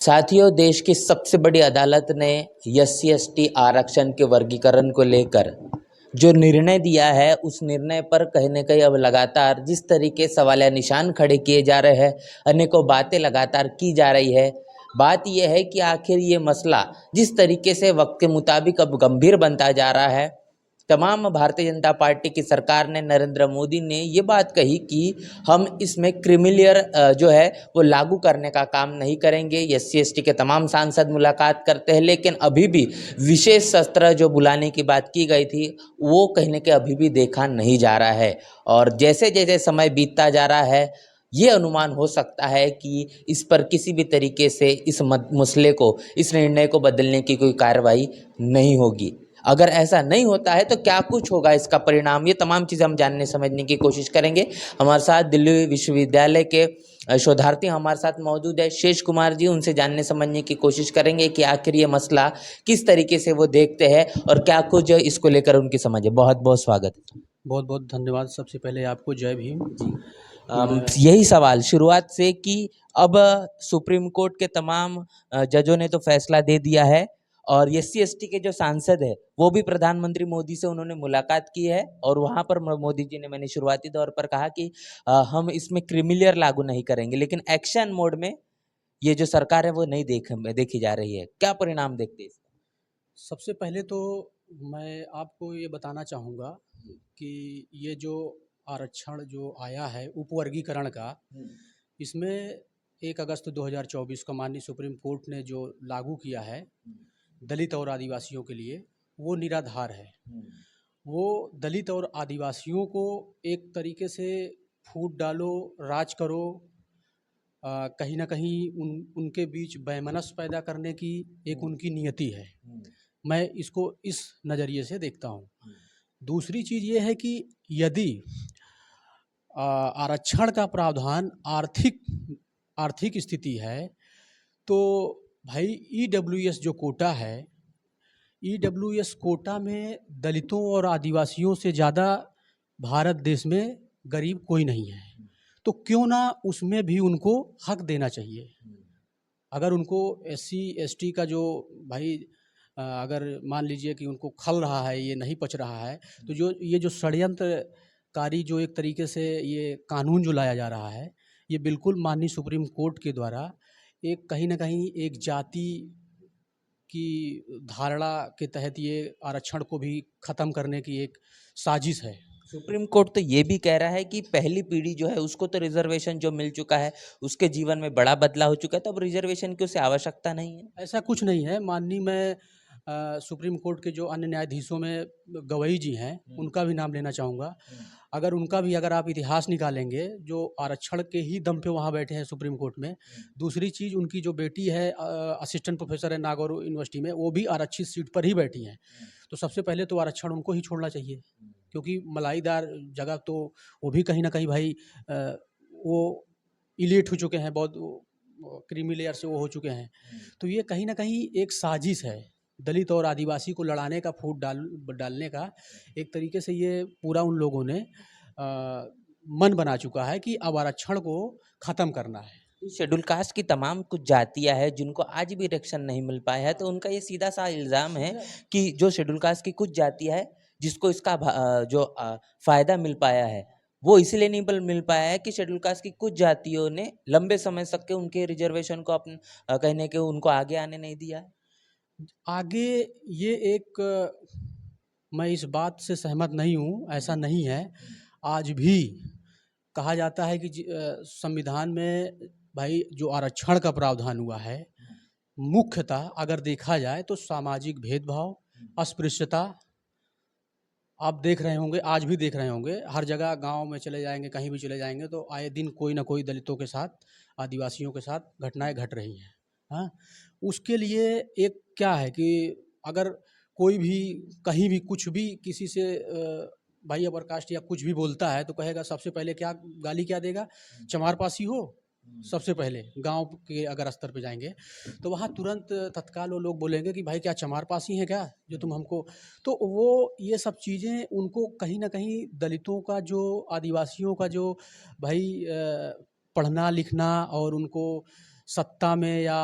साथियों, देश की सबसे बड़ी अदालत ने एससी/एसटी आरक्षण के वर्गीकरण को लेकर जो निर्णय दिया है, उस निर्णय पर कहीं न कहीं अब लगातार जिस तरीके सवालिया निशान खड़े किए जा रहे हैं, अनेकों बातें लगातार की जा रही है। बात यह है कि आखिर ये मसला जिस तरीके से वक्त के मुताबिक अब गंभीर बनता जा रहा है, तमाम भारतीय जनता पार्टी की सरकार ने, नरेंद्र मोदी ने ये बात कही कि हम इसमें क्रीमी लेयर जो है वो लागू करने का काम नहीं करेंगे। एससी/एसटी के तमाम सांसद मुलाकात करते हैं, लेकिन अभी भी विशेष सत्र जो बुलाने की बात की गई थी, वो कहीं न कहीं अभी भी देखा नहीं जा रहा है। और जैसे जैसे समय बीतता जा रहा है, ये अनुमान हो सकता है कि इस पर किसी भी तरीके से इस मसले को, इस निर्णय को बदलने की कोई कार्रवाई नहीं होगी। अगर ऐसा नहीं होता है तो क्या कुछ होगा इसका परिणाम, ये तमाम चीज़ें हम जानने समझने की कोशिश करेंगे। हमारे साथ दिल्ली विश्वविद्यालय के शोधार्थी हमारे साथ मौजूद है, शेष कुमार जी। उनसे जानने समझने की कोशिश करेंगे कि आखिर ये मसला किस तरीके से वो देखते हैं और क्या कुछ इसको लेकर उनकी समझ है। बहुत बहुत स्वागत है। बहुत बहुत धन्यवाद। सबसे पहले आपको जय भीम। यही सवाल शुरुआत से कि अब सुप्रीम कोर्ट के तमाम जजों ने तो फैसला दे दिया है और एससी/एसटी के जो सांसद है वो भी प्रधानमंत्री मोदी से उन्होंने मुलाकात की है और वहां पर मोदी जी ने, मैंने शुरुआती दौर पर कहा कि हम इसमें क्रीमी लेयर लागू नहीं करेंगे, लेकिन एक्शन मोड में ये जो सरकार है वो नहीं देखी जा रही है। क्या परिणाम देखते हैं इसका? सबसे पहले तो मैं आपको ये बताना चाहूँगा कि ये जो आरक्षण जो आया है उपवर्गीकरण का, इसमें 1 अगस्त 2024 को माननीय सुप्रीम कोर्ट ने जो लागू किया है दलित और आदिवासियों के लिए, वो निराधार है। वो दलित और आदिवासियों को एक तरीके से फूट डालो, राज करो, कहीं ना कहीं उनके बीच वैमनस्य पैदा करने की एक उनकी नियति है। मैं इसको इस नज़रिए से देखता हूँ। दूसरी चीज़ ये है कि यदि आरक्षण का प्रावधान आर्थिक स्थिति है तो भाई ईडब्ल्यूएस जो कोटा है, ईडब्ल्यूएस कोटा में दलितों और आदिवासियों से ज़्यादा भारत देश में गरीब कोई नहीं है, तो क्यों ना उसमें भी उनको हक देना चाहिए। अगर उनको एससी/एसटी का जो भाई अगर मान लीजिए कि उनको खल रहा है, ये नहीं पच रहा है, तो ये जो षड्यंत्रकारी जो एक तरीके से ये कानून जो लाया जा रहा है, ये बिल्कुल माननीय सुप्रीम कोर्ट के द्वारा एक कहीं ना कहीं एक जाति की धारणा के तहत ये आरक्षण को भी ख़त्म करने की एक साजिश है। सुप्रीम कोर्ट तो ये भी कह रहा है कि पहली पीढ़ी जो है उसको तो रिजर्वेशन जो मिल चुका है, उसके जीवन में बड़ा बदलाव हो चुका है, तो अब रिजर्वेशन की उसे आवश्यकता नहीं है। ऐसा कुछ नहीं है। माननीय मैं सुप्रीम कोर्ट के जो अन्य न्यायाधीशों में गवई जी हैं उनका भी नाम लेना चाहूँगा। अगर आप इतिहास निकालेंगे, जो आरक्षण के ही दम पे वहाँ बैठे हैं सुप्रीम कोर्ट में। दूसरी चीज़, उनकी जो बेटी है असिस्टेंट प्रोफेसर है नागौर यूनिवर्सिटी में, वो भी आरक्षित सीट पर ही बैठी हैं। तो सबसे पहले तो आरक्षण उनको ही छोड़ना चाहिए, क्योंकि मलाईदार जगह तो वो भी कहीं ना कहीं भाई वो इलीट हो चुके हैं, बहुत क्रीमी लेयर से वो हो चुके हैं। तो ये कहीं ना कहीं एक साजिश है दलित और आदिवासी को लड़ाने का, फूट डालने का। एक तरीके से ये पूरा उन लोगों ने मन बना चुका है कि अब आरक्षण को ख़त्म करना है। शेड्यूल कास्ट की तमाम कुछ जातियां हैं जिनको आज भी आरक्षण नहीं मिल पाया है, तो उनका ये सीधा सा इल्ज़ाम है कि जो शेड्यूल कास्ट की कुछ जातियां है जिसको इसका फ़ायदा मिल पाया है, वो इसलिए नहीं मिल पाया है कि शेड्यूल कास्ट की कुछ जातियों ने लंबे समय तक के उनके रिजर्वेशन को कहने के उनको आगे आने नहीं दिया है। आगे ये एक मैं इस बात से सहमत नहीं हूँ, ऐसा नहीं है। आज भी कहा जाता है कि संविधान में भाई जो आरक्षण का प्रावधान हुआ है, मुख्यतः अगर देखा जाए तो सामाजिक भेदभाव, अस्पृश्यता आप देख रहे होंगे, आज भी देख रहे होंगे। हर जगह गांव में चले जाएंगे, कहीं भी चले जाएंगे तो आए दिन कोई ना कोई दलितों के साथ, आदिवासियों के साथ घटनाएं घट रही हैं। हाँ, उसके लिए एक क्या है कि अगर कोई भी कहीं भी कुछ भी किसी से भाई अपर कास्ट या कुछ भी बोलता है तो कहेगा सबसे पहले क्या गाली क्या देगा, चमारपासी हो। सबसे पहले गांव के अगर स्तर पे जाएंगे तो वहाँ तुरंत तत्काल वो लोग बोलेंगे कि भाई क्या चमारपासी हैं क्या जो तुम हमको। तो वो ये सब चीज़ें उनको कहीं ना कहीं दलितों का जो, आदिवासियों का जो भाई पढ़ना लिखना और उनको सत्ता में या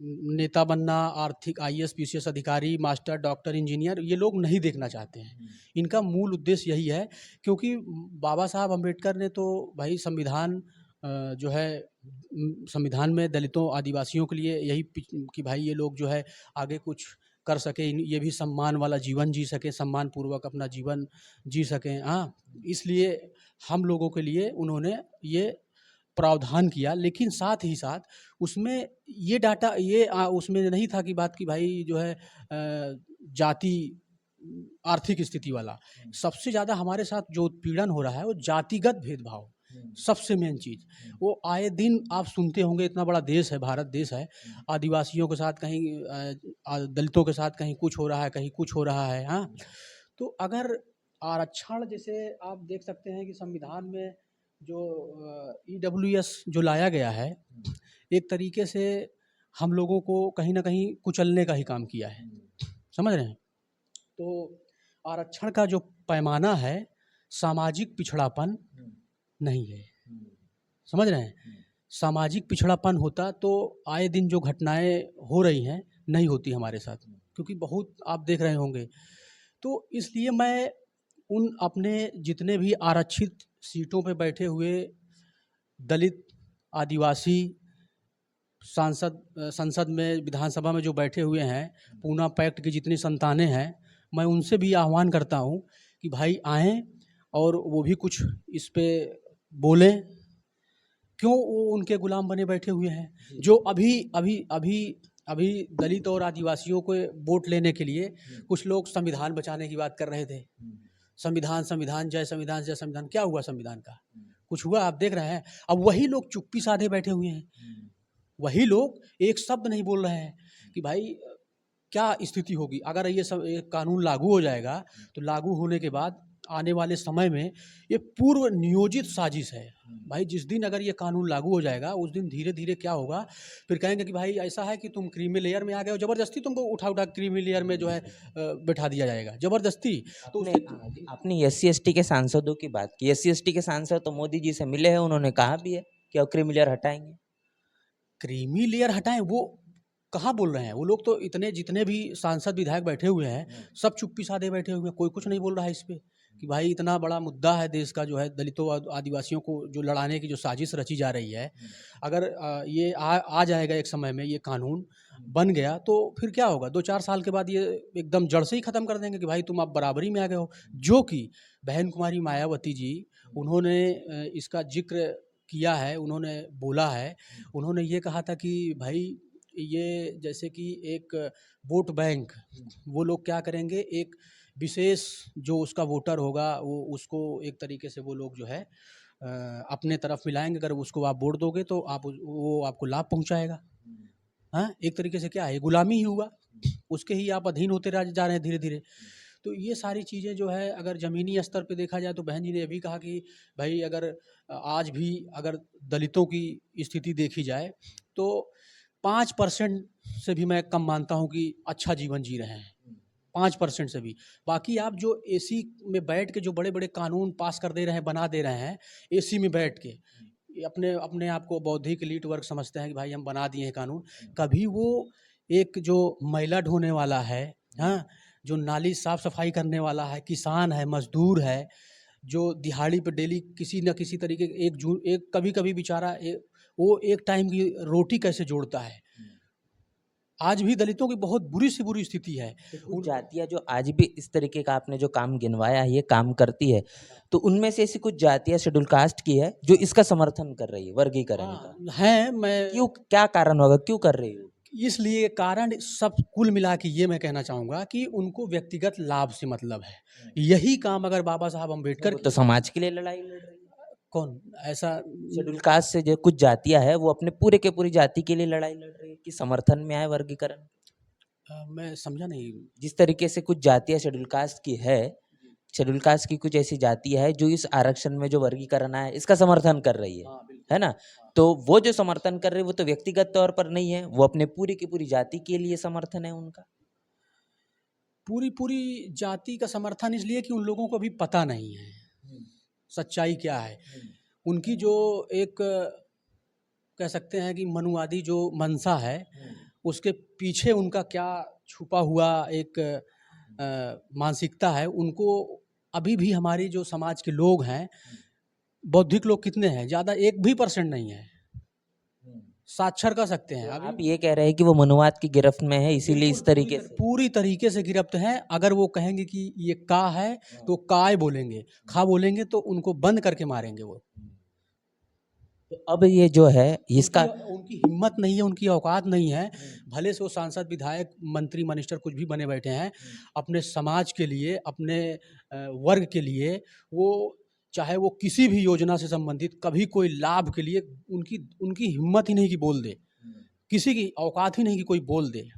नेता बनना, आर्थिक आईएएस पीसीएस अधिकारी, मास्टर, डॉक्टर, इंजीनियर, ये लोग नहीं देखना चाहते हैं। इनका मूल उद्देश्य यही है, क्योंकि बाबा साहब अम्बेडकर ने तो भाई संविधान जो है संविधान में दलितों, आदिवासियों के लिए यही कि भाई ये लोग जो है आगे कुछ कर सके, ये भी सम्मान वाला जीवन जी सके, सम्मान पूर्वक अपना जीवन जी सकें। हाँ, इसलिए हम लोगों के लिए उन्होंने ये प्रावधान किया, लेकिन साथ ही साथ उसमें ये डाटा ये उसमें नहीं था कि बात कि भाई जो है जाति, आर्थिक स्थिति वाला। सबसे ज़्यादा हमारे साथ जो उत्पीड़न हो रहा है वो जातिगत भेदभाव, सबसे मेन चीज़। वो आए दिन आप सुनते होंगे, इतना बड़ा देश है, भारत देश है, आदिवासियों के साथ कहीं दलितों के साथ कहीं कुछ हो रहा है, कहीं कुछ हो रहा है। हाँ, तो अगर आरक्षण, जैसे आप देख सकते हैं कि संविधान में जो ईडब्ल्यूएस जो लाया गया है, एक तरीके से हम लोगों को कहीं ना कहीं कुचलने का ही काम किया है, समझ रहे हैं। तो आरक्षण का जो पैमाना है सामाजिक पिछड़ापन नहीं है, समझ रहे हैं। सामाजिक पिछड़ापन होता तो आए दिन जो घटनाएं हो रही हैं नहीं होती हमारे साथ, क्योंकि बहुत आप देख रहे होंगे। तो इसलिए मैं उन अपने जितने भी आरक्षित सीटों पे बैठे हुए दलित, आदिवासी संसद में, विधानसभा में जो बैठे हुए हैं, पूना पैक्ट की जितनी संतानें हैं, मैं उनसे भी आह्वान करता हूँ कि भाई आएँ और वो भी कुछ इस पे बोलें। क्यों वो उनके गुलाम बने बैठे हुए हैं? जो अभी अभी अभी अभी दलित और आदिवासियों को वोट लेने के लिए कुछ लोग संविधान बचाने की बात कर रहे थे। संविधान, संविधान, जय संविधान, जय संविधान। क्या हुआ संविधान का? कुछ हुआ? आप देख रहे हैं। अब वही लोग चुप्पी साधे बैठे हुए हैं, वही लोग एक शब्द नहीं बोल रहे हैं कि भाई क्या स्थिति होगी अगर ये सब ये कानून लागू हो जाएगा। तो लागू होने के बाद आने वाले समय में ये पूर्व नियोजित साजिश है भाई। जिस दिन अगर ये कानून लागू हो जाएगा, उस दिन धीरे धीरे क्या होगा, फिर कहेंगे कि भाई ऐसा है कि तुम क्रीमी लेयर में आ गए हो, ज़बरदस्ती तुमको उठा उठा क्रीमी लेयर में जो है बैठा दिया जाएगा ज़बरदस्ती। तो आपने SC ST के सांसदों की बात की। SC ST के सांसद तो मोदी जी से मिले हैं, उन्होंने कहा भी है कि अब क्रीमी लेयर हटाएंगे। क्रीमी लेयर हटाएं, वो कहाँ बोल रहे हैं? वो लोग तो इतने जितने भी सांसद विधायक बैठे हुए हैं सब चुप्पी साधे बैठे हुए हैं, कोई कुछ नहीं बोल रहा है इस पे कि भाई इतना बड़ा मुद्दा है देश का, जो है दलितों आदिवासियों को जो लड़ाने की जो साजिश रची जा रही है, अगर ये आ जाएगा एक समय में, ये कानून बन गया तो फिर क्या होगा? 2-4 साल के बाद ये एकदम जड़ से ही ख़त्म कर देंगे कि भाई तुम अब बराबरी में आ गए हो। जो कि बहन कुमारी मायावती जी, उन्होंने इसका जिक्र किया है, उन्होंने बोला है। उन्होंने ये कहा था कि भाई ये जैसे कि एक वोट बैंक, वो लोग क्या करेंगे, एक विशेष जो उसका वोटर होगा वो उसको एक तरीके से वो लोग जो है अपने तरफ मिलाएंगे। अगर उसको आप वोट दोगे तो आप वो आपको लाभ पहुंचाएगा। हाँ, एक तरीके से क्या है, गुलामी ही हुआ, उसके ही आप अधीन होते जा रहे हैं धीरे धीरे। तो ये सारी चीज़ें जो है अगर ज़मीनी स्तर पे देखा जाए, तो बहन जी ने ये भी कहा कि भाई अगर आज भी अगर दलितों की स्थिति देखी जाए तो 5% से भी मैं कम मानता हूँ कि अच्छा जीवन जी रहे हैं, 5% से भी। बाकी आप जो एसी में बैठ के जो बड़े बड़े कानून पास कर दे रहे हैं, बना दे रहे हैं एसी में बैठ के, ये अपने अपने आप को बौद्धिक एलीट वर्ग समझते हैं कि भाई हम बना दिए हैं कानून। कभी वो एक जो मैला ढोने वाला है, हाँ, जो नाली साफ सफाई करने वाला है, किसान है, मजदूर है, जो दिहाड़ी पे डेली किसी न किसी तरीके एक कभी कभी बेचारा वो एक टाइम की रोटी कैसे जोड़ता है। आज भी दलितों की बहुत बुरी से बुरी स्थिति है। कुछ जातियाँ जो आज भी इस तरीके का आपने जो काम गिनवाया है, ये काम करती है, तो उनमें से ऐसी कुछ जातियाँ शेड्यूल कास्ट की है जो इसका समर्थन कर रही है, वर्गीकरण का? है, मैं क्यों, क्या कारण होगा, क्यों कर रही हो? इसलिए कारण सब कुल मिला के ये मैं कहना चाहूँगा कि उनको व्यक्तिगत लाभ से मतलब है। यही काम अगर बाबा साहब अम्बेडकर वो तो समाज के लिए लड़ाई लड़ रही है। कौन ऐसा शेड्यूल कास्ट से जो कुछ जातियां है वो अपने पूरे के पूरी जाति के लिए लड़ाई लड़ रही है कि समर्थन में आए वर्गीकरण। मैं समझा नहीं। जिस तरीके से कुछ जातियां शेड्यूल कास्ट की है, शेड्यूल कास्ट की कुछ ऐसी जातियां है जो इस आरक्षण में जो वर्गीकरण है इसका समर्थन कर रही है ना? तो वो जो समर्थन कर रही है वो तो व्यक्तिगत तौर पर नहीं है, वो अपने पूरी की पूरी जाति के लिए समर्थन है उनका। पूरी पूरी जाति का समर्थन इसलिए कि उन लोगों को अभी पता नहीं है सच्चाई क्या है। उनकी जो एक कह सकते हैं कि मनुवादी जो मंशा है उसके पीछे उनका क्या छुपा हुआ एक मानसिकता है, उनको अभी भी हमारी जो समाज के लोग हैं, बौद्धिक लोग कितने हैं, ज़्यादा 1% भी नहीं है, साक्षर कर सकते हैं तो अभी। आप ये कह रहे हैं कि वो मनुवाद की गिरफ्त में है, इसीलिए इस बिल्कुल तरीके से। पूरी तरीके से गिरफ्त हैं। अगर वो कहेंगे कि ये का है तो काय बोलेंगे, खा बोलेंगे तो उनको बंद करके मारेंगे वो। तो अब ये जो है इसका उनकी हिम्मत नहीं है, उनकी औकात नहीं है, भले से वो सांसद, विधायक, मंत्री, मिनिस्टर कुछ भी बने बैठे हैं, अपने समाज के लिए, अपने वर्ग के लिए, वो चाहे वो किसी भी योजना से संबंधित कभी कोई लाभ के लिए उनकी उनकी हिम्मत ही नहीं कि बोल दे, किसी की औकात ही नहीं कि कोई बोल दे।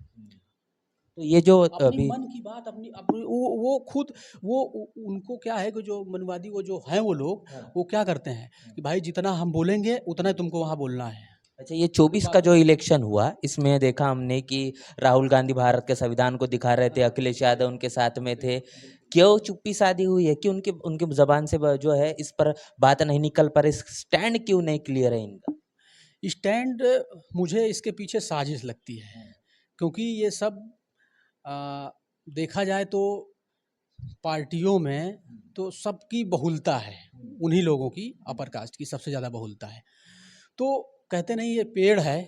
तो ये जो अपनी अभी मन की बात अपनी अपनी वो खुद वो उनको क्या है कि जो मनवादी वो जो हैं वो लोग, वो क्या करते हैं कि भाई जितना हम बोलेंगे उतना ही तुमको वहाँ बोलना है। अच्छा, ये 24 का जो इलेक्शन हुआ, इसमें देखा हमने कि राहुल गांधी भारत के संविधान को दिखा रहे थे, अखिलेश यादव उनके साथ में थे। क्यों चुप्पी साधी हुई है कि उनके उनके जबान से जो है इस पर बात नहीं निकल पा रही, स्टैंड क्यों नहीं क्लियर है इनका? स्टैंड मुझे इसके पीछे साजिश लगती है, क्योंकि ये सब देखा जाए तो पार्टियों में तो सबकी बहुलता है, उन्हीं लोगों की अपर कास्ट की सबसे ज़्यादा बहुलता है। तो कहते नहीं ये पेड़ है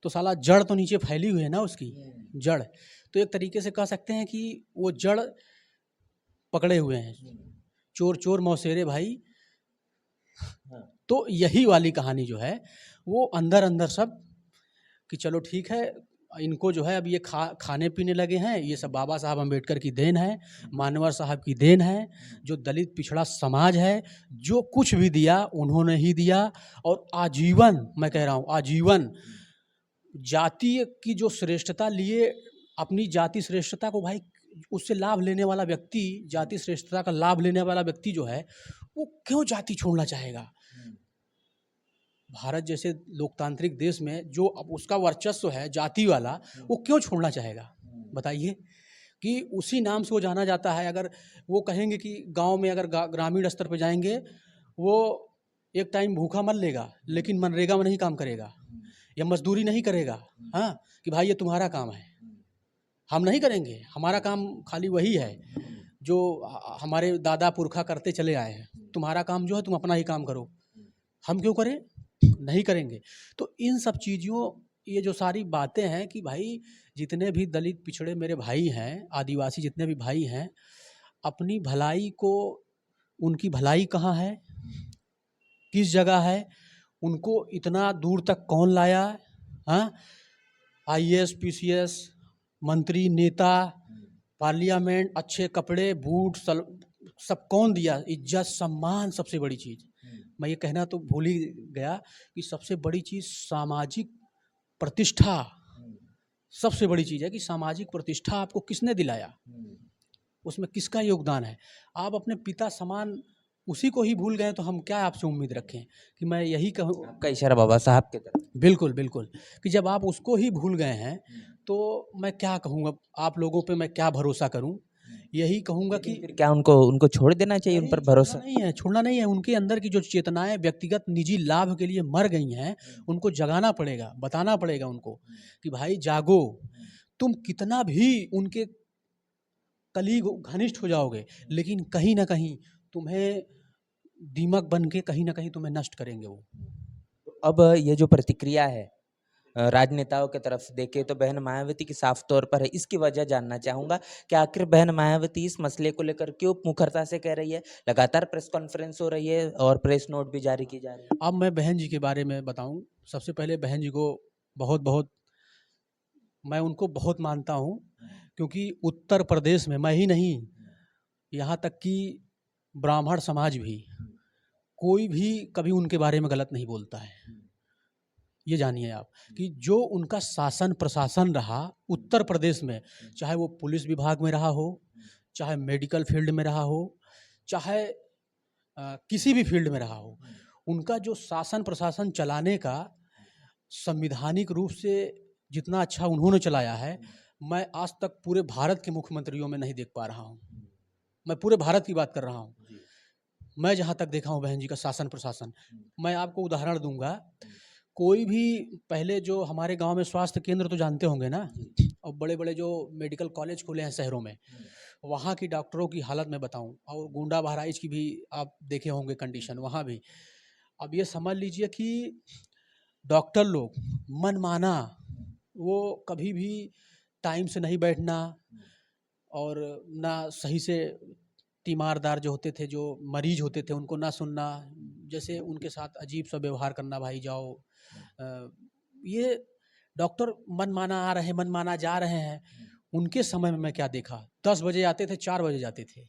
तो साला जड़ तो नीचे फैली हुई है ना उसकी जड़, तो एक तरीके से कह सकते हैं कि वो जड़ पकड़े हुए हैं, चोर चोर मौसेरे भाई। तो यही वाली कहानी जो है वो अंदर अंदर सब कि चलो ठीक है, इनको जो है अब ये खाने पीने लगे हैं, ये सब बाबा साहब अम्बेडकर की देन है, मानवर साहब की देन है, जो दलित पिछड़ा समाज है, जो कुछ भी दिया उन्होंने ही दिया। और आजीवन, मैं कह रहा हूँ आजीवन, जाति की जो श्रेष्ठता लिए, अपनी जाति श्रेष्ठता को भाई उससे लाभ लेने वाला व्यक्ति, जाति श्रेष्ठता का लाभ लेने वाला व्यक्ति जो है वो क्यों जाति छोड़ना चाहेगा? भारत जैसे लोकतांत्रिक देश में जो अब उसका वर्चस्व है जाति वाला, वो क्यों छोड़ना चाहेगा? बताइए कि उसी नाम से वो जाना जाता है। अगर वो कहेंगे कि गांव में अगर ग्रामीण स्तर पर जाएंगे, वो एक टाइम भूखा मर लेगा लेकिन मनरेगा में नहीं काम करेगा या मजदूरी नहीं करेगा। हाँ, कि भाई ये तुम्हारा काम है, हम नहीं करेंगे, हमारा काम खाली वही है जो हमारे दादा पुरखा करते चले आए हैं, तुम्हारा काम जो है तुम अपना ही काम करो, हम क्यों करें? नहीं करेंगे। तो इन सब चीज़ों, ये जो सारी बातें हैं कि भाई जितने भी दलित पिछड़े मेरे भाई हैं, आदिवासी जितने भी भाई हैं, अपनी भलाई को, उनकी भलाई कहाँ है, किस जगह है, उनको इतना दूर तक कौन लाया? हाँ, आईएएस पीसीएस, मंत्री, नेता, पार्लियामेंट, अच्छे कपड़े, बूट, सब कौन दिया? इज्जत, सम्मान, सबसे बड़ी चीज़। मैं ये कहना तो भूल ही गया कि सबसे बड़ी चीज़ सामाजिक प्रतिष्ठा, सबसे बड़ी चीज़ है कि सामाजिक प्रतिष्ठा आपको किसने दिलाया, उसमें किसका योगदान है? आप अपने पिता समान उसी को ही भूल गए तो हम क्या आपसे उम्मीद रखें? कि मैं यही कहूँ, आपका इशारा बाबा साहब की तरफ। बिल्कुल बिल्कुल, कि जब आप उसको ही भूल गए हैं तो मैं क्या कहूँगा, आप लोगों पे मैं क्या भरोसा करूँ? यही कहूँगा कि फिर क्या उनको उनको छोड़ देना चाहिए, उन पर भरोसा? छोड़ना नहीं है। उनके अंदर की जो चेतनाएं व्यक्तिगत निजी लाभ के लिए मर गई हैं, उनको जगाना पड़ेगा, बताना पड़ेगा उनको कि भाई जागो। तुम कितना भी उनके कलीग घनिष्ठ हो जाओगे, लेकिन कहीं ना कहीं तुम्हें दीमक बन के कहीं ना कहीं तुम्हें नष्ट करेंगे वो। अब ये जो प्रतिक्रिया है राजनेताओं की तरफ से देखे तो बहन मायावती की साफ तौर पर है, इसकी वजह जानना चाहूंगा कि आखिर बहन मायावती इस मसले को लेकर क्यों मुखरता से कह रही है? लगातार प्रेस कॉन्फ्रेंस हो रही है और प्रेस नोट भी जारी की जा रही है। अब मैं बहन जी के बारे में बताऊं, सबसे पहले बहन जी को बहुत बहुत, मैं उनको बहुत मानता हूं, क्योंकि उत्तर प्रदेश में मैं ही नहीं, यहाँ तक कि ब्राह्मण समाज भी, कोई भी कभी उनके बारे में गलत नहीं बोलता है। ये जानिए आप कि जो उनका शासन प्रशासन रहा उत्तर प्रदेश में, चाहे वो पुलिस विभाग में रहा हो, चाहे मेडिकल फील्ड में रहा हो, चाहे किसी भी फील्ड में रहा हो, उनका जो शासन प्रशासन चलाने का संविधानिक रूप से जितना अच्छा उन्होंने चलाया है, मैं आज तक पूरे भारत के मुख्यमंत्रियों में नहीं देख पा रहा हूँ। मैं पूरे भारत की बात कर रहा हूँ। मैं जहाँ तक देखा हूँ बहन जी का शासन प्रशासन, मैं आपको उदाहरण दूंगा। कोई भी पहले जो हमारे गांव में स्वास्थ्य केंद्र तो जानते होंगे ना, और बड़े बड़े जो मेडिकल कॉलेज खुले हैं शहरों में, वहाँ की डॉक्टरों की हालत मैं बताऊं, और गुंडा बहराइच की भी आप देखे होंगे कंडीशन वहाँ भी। अब ये समझ लीजिए कि डॉक्टर लोग मनमाना, वो कभी भी टाइम से नहीं बैठना, और ना सही से तीमारदार जो होते थे, जो मरीज होते थे, उनको ना सुनना, जैसे उनके साथ अजीब सा व्यवहार करना, भाई जाओ। ये डॉक्टर मनमाना आ रहे हैं, मनमाना जा रहे हैं। उनके समय में मैं क्या देखा, 10 बजे आते थे, 4 बजे जाते थे।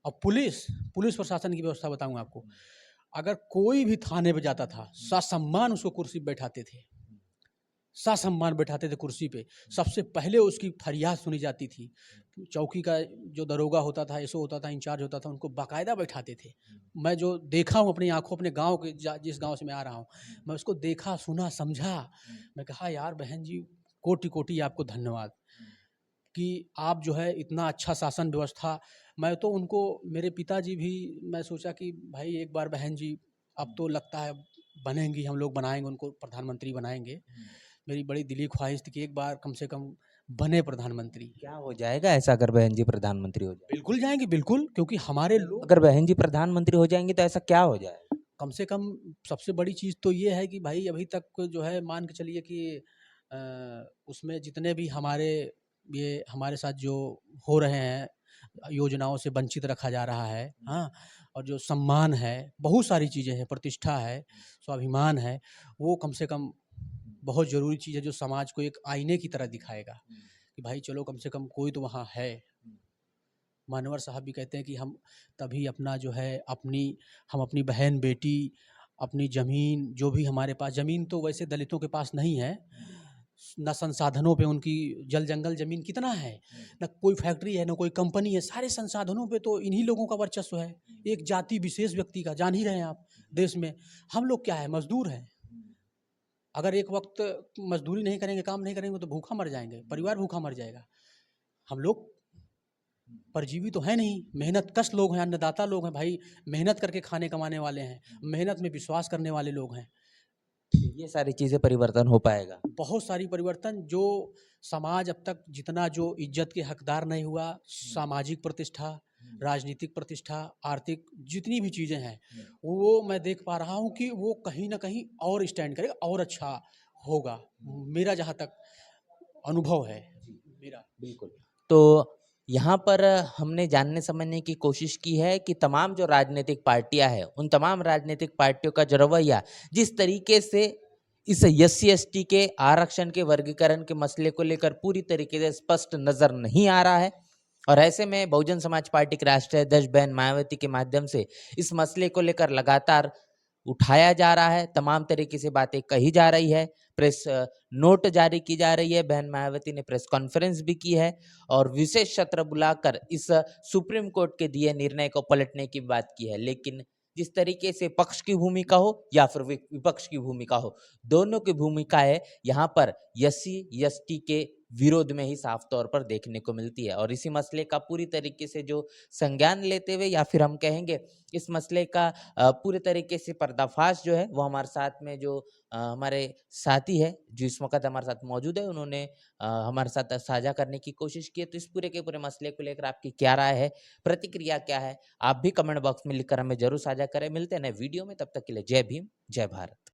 और पुलिस प्रशासन की व्यवस्था बताऊं आपको, अगर कोई भी थाने पे जाता था, ससम्मान उसको कुर्सी पे बैठाते थे, ससम्मान बैठाते थे कुर्सी पे। सबसे पहले उसकी फरियाद सुनी जाती थी। चौकी का जो दरोगा होता था, एसओ होता था, इंचार्ज होता था, उनको बाकायदा बैठाते थे। मैं जो देखा हूँ अपनी आंखों, अपने गांव के, जिस गांव से मैं आ रहा हूँ, मैं उसको देखा, सुना, समझा। मैं कहा यार बहन जी, कोटि कोटि आपको धन्यवाद कि आप जो है इतना अच्छा शासन व्यवस्था। मैं तो उनको, मेरे पिताजी भी, मैं सोचा कि भाई एक बार बहन जी, अब तो लगता है बनेंगी, हम लोग बनाएंगे उनको, प्रधानमंत्री बनाएंगे। मेरी बड़ी दिली ख्वाहिश थी कि एक बार कम से कम बने प्रधानमंत्री। क्या हो जाएगा ऐसा अगर बहन जी प्रधानमंत्री हो जाए? बिल्कुल जाएंगे, बिल्कुल, क्योंकि हमारे लोग, अगर बहन जी प्रधानमंत्री हो जाएंगी तो ऐसा क्या हो जाएगा? कम से कम सबसे बड़ी चीज़ तो ये है कि भाई अभी तक जो है, मान के चलिए कि उसमें जितने भी हमारे, ये हमारे साथ जो हो रहे हैं, योजनाओं से वंचित रखा जा रहा है, हाँ, और जो सम्मान है, बहुत सारी चीज़ें हैं, प्रतिष्ठा है, स्वाभिमान है, वो कम से कम बहुत ज़रूरी चीज़ है, जो समाज को एक आईने की तरह दिखाएगा कि भाई चलो कम से कम कोई तो वहाँ है। मानवर साहब भी कहते हैं कि हम तभी अपना जो है, हम अपनी बहन बेटी, अपनी ज़मीन, जो भी हमारे पास ज़मीन, तो वैसे दलितों के पास नहीं है ना, संसाधनों पे उनकी, जल जंगल ज़मीन कितना है, ना कोई फैक्ट्री है, ना कोई कंपनी है, सारे संसाधनों पे तो इन्हीं लोगों का वर्चस्व है, एक जाति विशेष व्यक्ति का। जान ही रहे हैं आप देश में, हम लोग क्या है, मजदूर हैं। अगर एक वक्त मजदूरी नहीं करेंगे, काम नहीं करेंगे, तो भूखा मर जाएंगे, परिवार भूखा मर जाएगा। हम लोग परजीवी तो है नहीं, मेहनत कश लोग हैं, अन्नदाता लोग हैं भाई, मेहनत करके खाने कमाने वाले हैं, मेहनत में विश्वास करने वाले लोग हैं। ये सारी चीजें परिवर्तन हो पाएगा? बहुत सारी परिवर्तन, जो समाज अब तक जितना जो इज्जत के हकदार नहीं हुआ, सामाजिक प्रतिष्ठा, राजनीतिक प्रतिष्ठा, आर्थिक जितनी भी चीज़ें हैं, वो मैं देख पा रहा हूँ कि वो कहीं ना कहीं और स्टैंड करेगा, और अच्छा होगा, मेरा जहाँ तक अनुभव है मेरा। बिल्कुल। तो यहाँ पर हमने जानने समझने की कोशिश की है कि तमाम जो राजनीतिक पार्टियां हैं, उन तमाम राजनीतिक पार्टियों का जो रवैया, जिस तरीके से इस एससी एसटी के आरक्षण के वर्गीकरण के मसले को लेकर पूरी तरीके से स्पष्ट नजर नहीं आ रहा है, और ऐसे में बहुजन समाज पार्टी के राष्ट्रीय अध्यक्ष बहन मायावती के माध्यम से इस मसले को लेकर लगातार उठाया जा रहा है, तमाम तरीके से बातें कही जा रही है, प्रेस नोट जारी की जा रही है, बहन मायावती ने प्रेस कॉन्फ्रेंस भी की है और विशेष सत्र बुलाकर इस सुप्रीम कोर्ट के दिए निर्णय को पलटने की बात की है। लेकिन जिस तरीके से पक्ष की भूमिका हो या फिर विपक्ष की भूमिका हो, दोनों की भूमिकाएं यहाँ पर एससी एसटी के विरोध में ही साफ तौर पर देखने को मिलती है। और इसी मसले का पूरी तरीके से जो संज्ञान लेते हुए, या फिर हम कहेंगे इस मसले का पूरे तरीके से पर्दाफाश जो है, वो हमारे साथ में जो हमारे साथी है जो इस वक्त हमारे साथ मौजूद है, उन्होंने हमारे साथ साझा करने की कोशिश की है। तो इस पूरे के पूरे मसले को लेकर आपकी क्या राय है, प्रतिक्रिया क्या है, आप भी कमेंट बॉक्स में लिखकर हमें जरूर साझा करें। मिलते हैं नए वीडियो में, तब तक के लिए जय भीम, जय भारत।